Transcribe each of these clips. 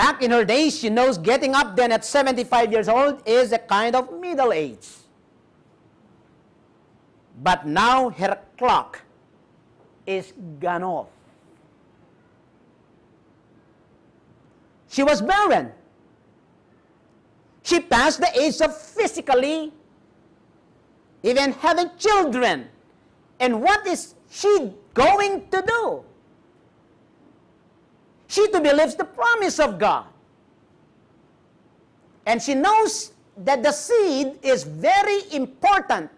Back in her days, she knows getting up then at 75 years old is a kind of middle age. But now her clock is gone off. She was barren. She passed the age of physically even having children. And what is she going to do? She too believes the promise of God. And she knows that the seed is very important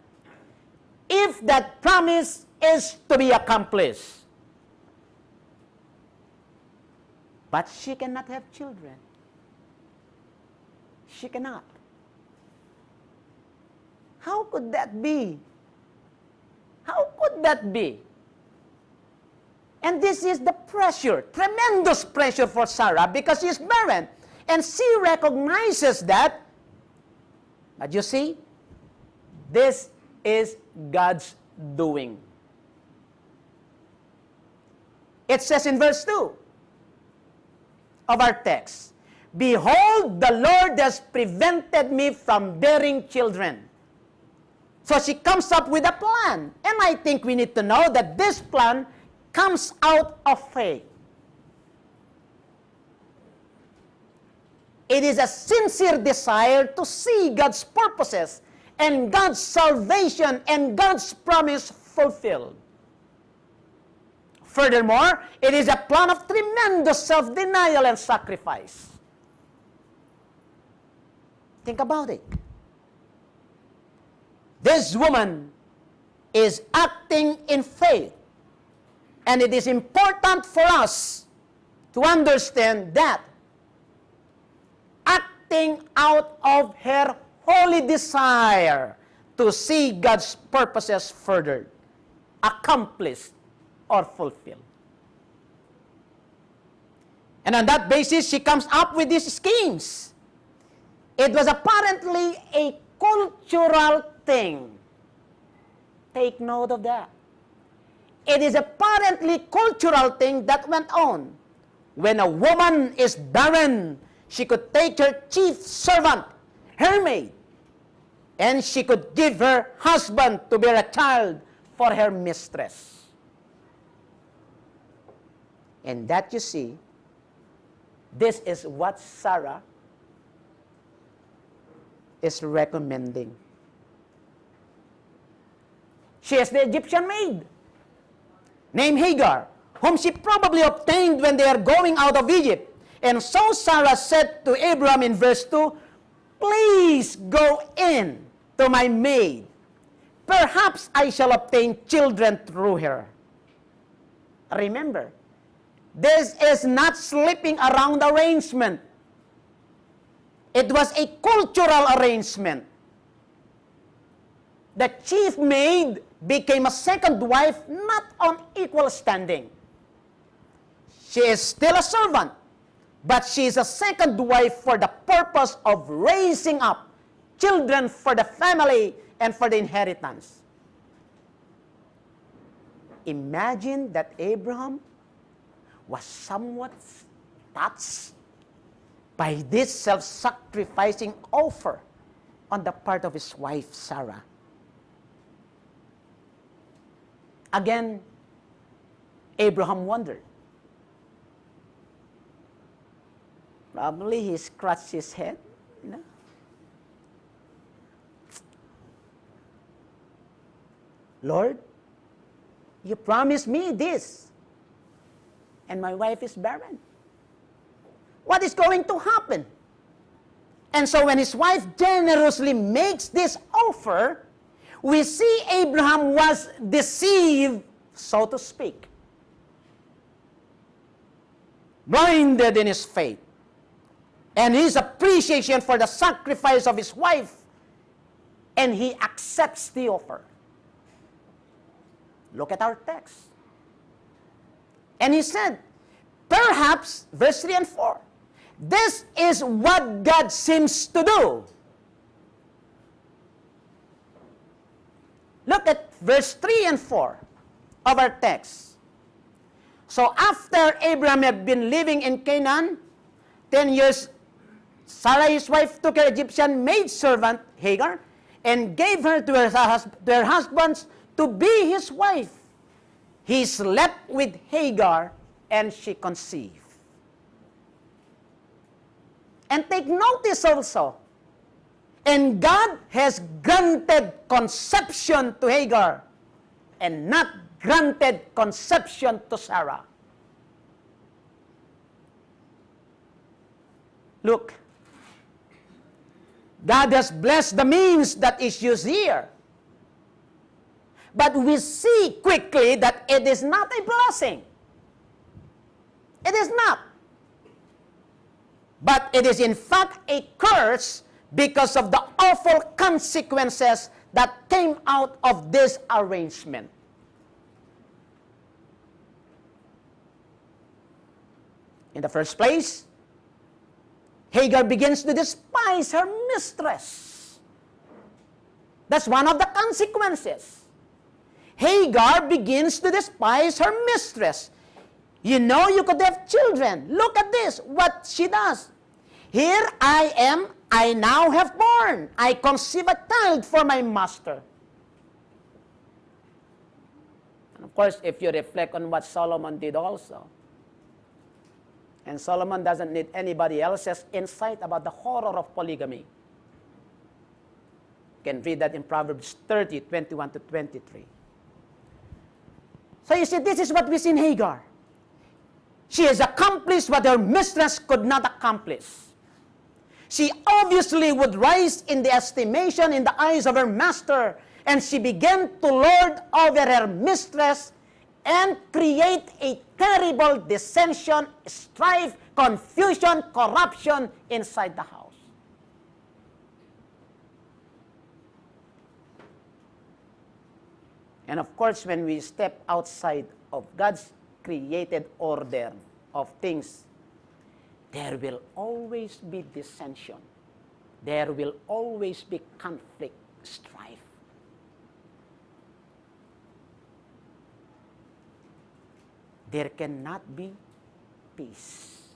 if that promise is to be accomplished. But she cannot have children. She cannot. How could that be? How could that be? And this is the pressure, tremendous pressure for Sarah because she is barren. And she recognizes that. But you see, this is God's doing. It says in verse 2 of our text, "Behold, the Lord has prevented me from bearing children." So she comes up with a plan. And I think we need to know that this plan comes out of faith. It is a sincere desire to see God's purposes and God's salvation and God's promise fulfilled. Furthermore, it is a plan of tremendous self-denial and sacrifice. Think about it. This woman is acting in faith. And it is important for us to understand that acting out of her holy desire to see God's purposes furthered, accomplished, or fulfilled. And on that basis, she comes up with these schemes. It was apparently a cultural thing. Take note of that. It is apparently cultural thing that went on. When a woman is barren, she could take her chief servant, her maid, and she could give her husband to bear a child for her mistress. And that, you see, this is what Sarah is recommending. She is the Egyptian maid named Hagar, whom she probably obtained when they are going out of Egypt. And so Sarah said to Abraham in verse 2, "Please go in to my maid. Perhaps I shall obtain children through her." Remember, this is not sleeping around arrangement. It was a cultural arrangement. The chief maid became a second wife, not on equal standing. She is still a servant, but she is a second wife for the purpose of raising up children for the family and for the inheritance. Imagine that Abraham was somewhat touched by this self-sacrificing offer on the part of his wife, Sarah. Again, Abraham wondered. Probably he scratched his head, you know. "Lord, you promised me this, and my wife is barren. What is going to happen?" And so when his wife generously makes this offer, we see Abraham was deceived, so to speak. Blinded in his faith. And his appreciation for the sacrifice of his wife. And he accepts the offer. Look at our text. And he said, perhaps, verse 3 and 4, this is what God seems to do. Look at verse 3 and 4 of our text. So after Abraham had been living in Canaan, 10 years, Sarah, his wife, took her Egyptian maidservant, Hagar, and gave her to her husbands to be his wife. He slept with Hagar, and she conceived. And take notice also, and God has granted conception to Hagar, and not granted conception to Sarah. Look, God has blessed the means that is used here. But we see quickly that it is not a blessing. It is not. But it is in fact a curse because of the awful consequences that came out of this arrangement. In the first place, Hagar begins to despise her mistress. That's one of the consequences. Hagar begins to despise her mistress. You know you could have children. Look at this, what she does. Here I am, I now have born. I conceive a child for my master. And of course, if you reflect on what Solomon did also, and Solomon doesn't need anybody else's insight about the horror of polygamy. You can read that in Proverbs 30, 21 to 23. So you see, this is what we see in Hagar. She has accomplished what her mistress could not accomplish. She obviously would rise in the estimation in the eyes of her master, and she began to lord over her mistress and create a terrible dissension, strife, confusion, corruption inside the house. And of course, when we step outside of God's created order of things, there will always be dissension. There will always be conflict, strife. There cannot be peace.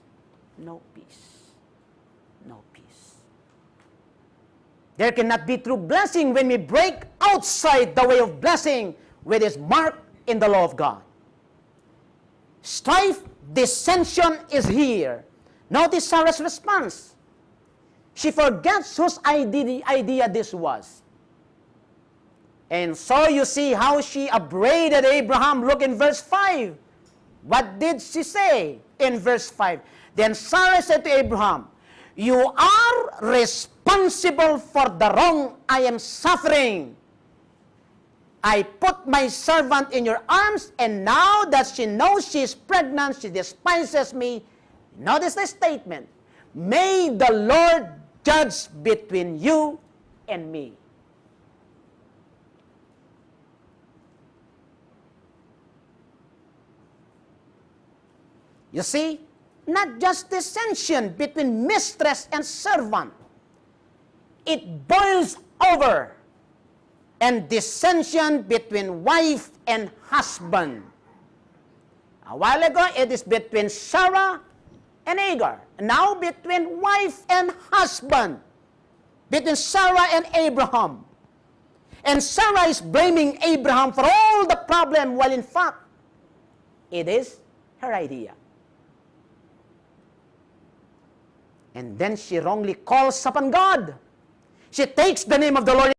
No peace. No peace. There cannot be true blessing when we break outside the way of blessing which is marked in the law of God. Strife, dissension is here. Notice Sarah's response. She forgets whose idea this was. And so you see how she upbraided Abraham. Look in verse 5. What did she say in verse 5? Then Sarah said to Abraham, "You are responsible for the wrong I am suffering. I put my servant in your arms, and now that she knows she is pregnant, she despises me." Notice the statement. "May the Lord judge between you and me." You see, not just dissension between mistress and servant. It boils over, and dissension between wife and husband. A while ago, it is between Sarah and Hagar. Now between wife and husband. Between Sarah and Abraham. And Sarah is blaming Abraham for all the problem, while in fact, it is her idea. And then she wrongly calls upon God. She takes the name of the Lord